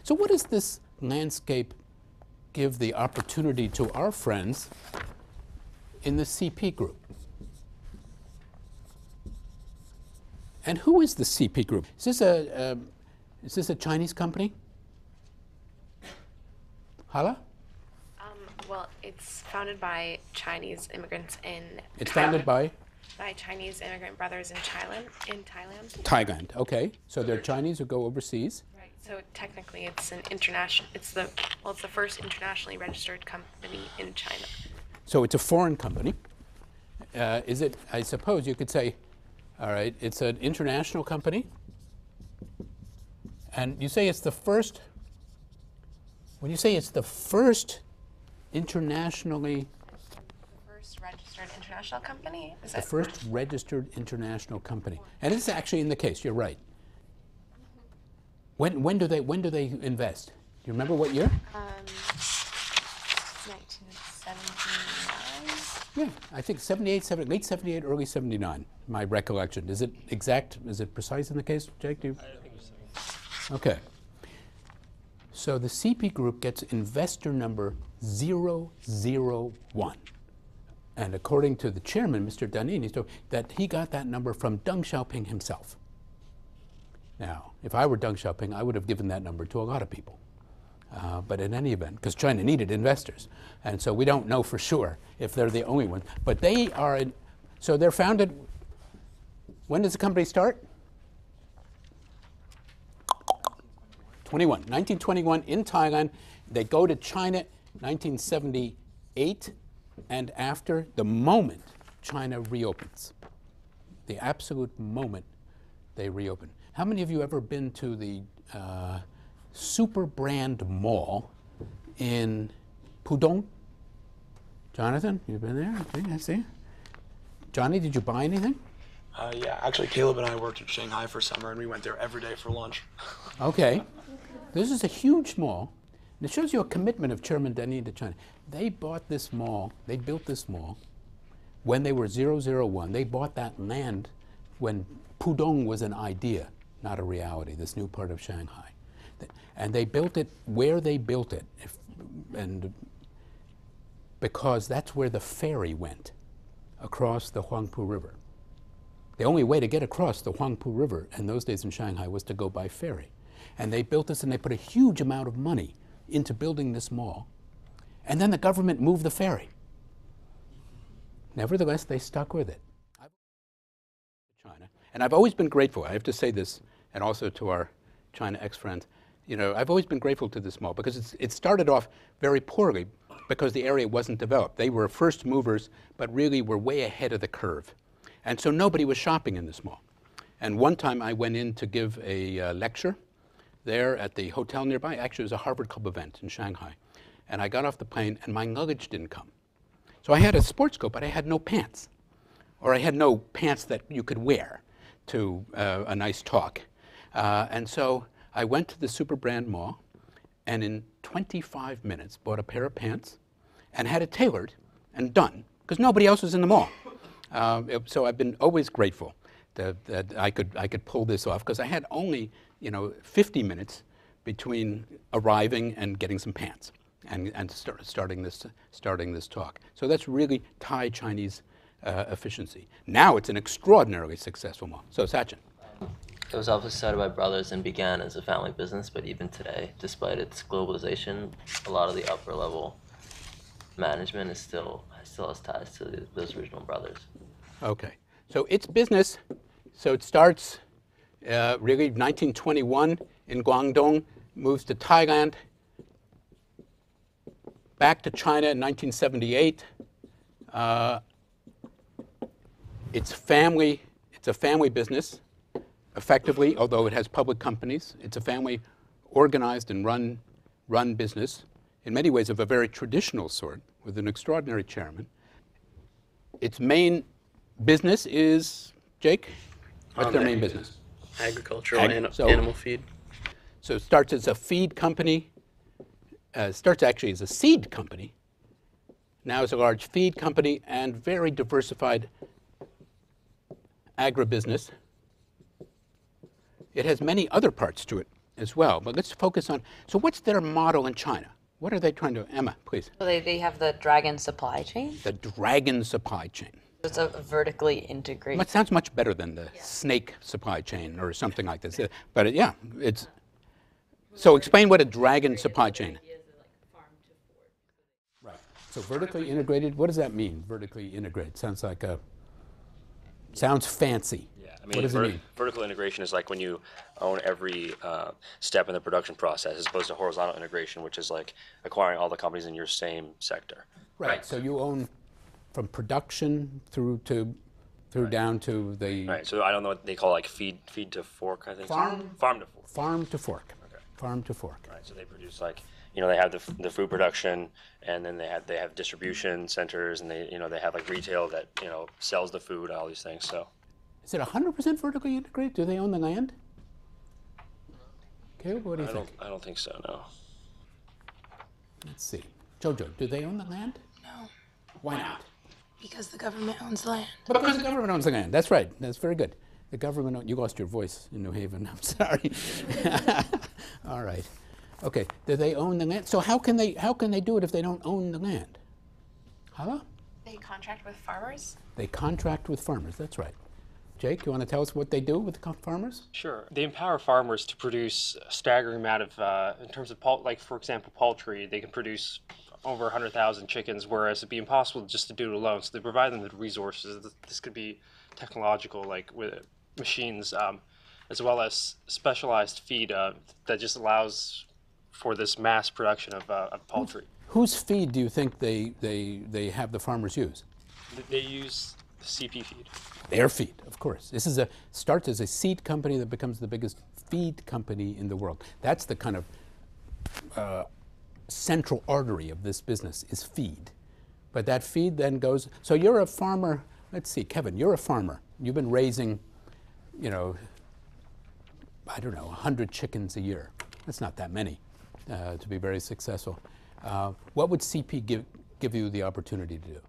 So what does this landscape give the opportunity to our friends in the CP group? And who is the CP group? Is this a Chinese company? Hala? Well, it's founded by Chinese immigrants in It's Thailand. founded by? By Chinese immigrant brothers in Thailand. Thailand, okay. So they're Chinese who go overseas. Right. So technically, it's an international. It's the first internationally registered company in China. So it's a foreign company. Is it? I suppose you could say, all right, it's an international company. And you say it's the first. When you say it's the first internationally. The first registered international company. Is The it? first registered international company, and it's actually in the case. You're right. When do they invest? Do you remember what year? 1979. Yeah, I think late 78, early 79. My recollection. Is it exact? Is it precise in the case, Jake? Do you? I think it was 79. Okay. So the CP group gets investor number 001. And according to the chairman, Mr. Danin, that he got that number from Deng Xiaoping himself. Now, if I were Deng Xiaoping, I would have given that number to a lot of people. But in any event, because China needed investors. And so we don't know for sure if they're the only ones. But they are, so they're founded, when does the company start? 1921 in Thailand. They go to China 1978, and after the moment China reopens, the absolute moment they reopen. How many of you ever been to the Super Brand Mall in Pudong? Jonathan, you've been there? Okay, I see. Johnny, did you buy anything? Yeah, actually, Caleb and I worked in Shanghai for summer, and we went there every day for lunch. Okay. This is a huge mall, and it shows you a commitment of Chairman Danin to China. They bought this mall, they built this mall when they were 001. They bought that land when Pudong was an idea, not a reality, this new part of Shanghai. And they built it where they built it, and because that's where the ferry went, across the Huangpu River. The only way to get across the Huangpu River in those days in Shanghai was to go by ferry. And they built this, and they put a huge amount of money into building this mall. And then the government moved the ferry. Nevertheless, they stuck with it. China. And I've always been grateful, I have to say this, and also to our China ex-friends, you know, I've always been grateful to this mall because it started off very poorly because the area wasn't developed. They were first movers, but really were way ahead of the curve. And so nobody was shopping in this mall. And one time I went in to give a lecture there at the hotel nearby. Actually, it was a Harvard Club event in Shanghai. And I got off the plane, and my luggage didn't come. So I had a sports coat, but I had no pants. Or I had no pants that you could wear to a nice talk. And so I went to the Super Brand Mall, and in 25 minutes bought a pair of pants and had it tailored and done, because nobody else was in the mall. So I've been always grateful that I could pull this off, because I had only 50 minutes between arriving and getting some pants and starting this talk. So that's really Thai-Chinese efficiency. Now it's an extraordinarily successful mall. So Sachin. It was obviously started by brothers and began as a family business, but even today, despite its globalization, a lot of the upper level management still has ties to those original brothers. Okay, so its business, so it starts really 1921 in Guangdong, moves to Thailand, back to China in 1978. It's a family business, effectively, although it has public companies. It's a family organized and run business, in many ways of a very traditional sort, with an extraordinary chairman. Its main business is, Jake? What's their main business? Agricultural animal feed. So it starts as a feed company, starts actually as a seed company, now is a large feed company and very diversified agribusiness. It has many other parts to it. as well. But let's focus on, so what's their model in China? What are they trying to, Emma, please. So they have the Dragon supply chain. The dragon supply chain. It's a vertically integrated. That sounds much better than the snake supply chain or something like this. But yeah, it's, so explain what a dragon supply chain. Right. So vertically integrated, what does that mean, vertically integrated? Sounds like a, sounds fancy. Yeah, I mean, what does it mean? vertical integration is like when you own every step in the production process, as opposed to horizontal integration, which is like acquiring all the companies in your same sector. Right. So you own from production through down to the Right. So I don't know what they call like feed to fork, I think. Farm to fork. farm to fork. Okay. Farm to fork. Right. So they produce like, you know, they have the food production, and then they have distribution centers, and they have like retail that sells the food, all these things. So. Is it 100% vertically integrated? Do they own the land? Caleb, what do you think? I don't think so. No. Let's see. Jojo, do they own the land? No, Why not? because the government owns the land. Because the government owns the land. That's right. That's very good. The government, you lost your voice in New Haven. I'm sorry. All right. Okay. Do they own the land? So how can they do it if they don't own the land? Huh? They contract with farmers. They contract with farmers. That's right. Jake, you want to tell us what they do with the farmers? Sure. They empower farmers to produce a staggering amount of, in terms of, like, for example, poultry, they can produce over 100,000 chickens, whereas it'd be impossible just to do it alone. So they provide them the resources. This could be technological, like with machines, as well as specialized feed that just allows for this mass production of poultry. Whose feed do you think they have the farmers use? They use the CP feed. Their feed, of course. This is starts as a seed company that becomes the biggest feed company in the world. That's the kind of central artery of this business is feed. But that feed then goes, so you're a farmer, let's see, Kevin, you're a farmer. You've been raising, I don't know, 100 chickens a year. That's not that many to be very successful. What would CP give you the opportunity to do?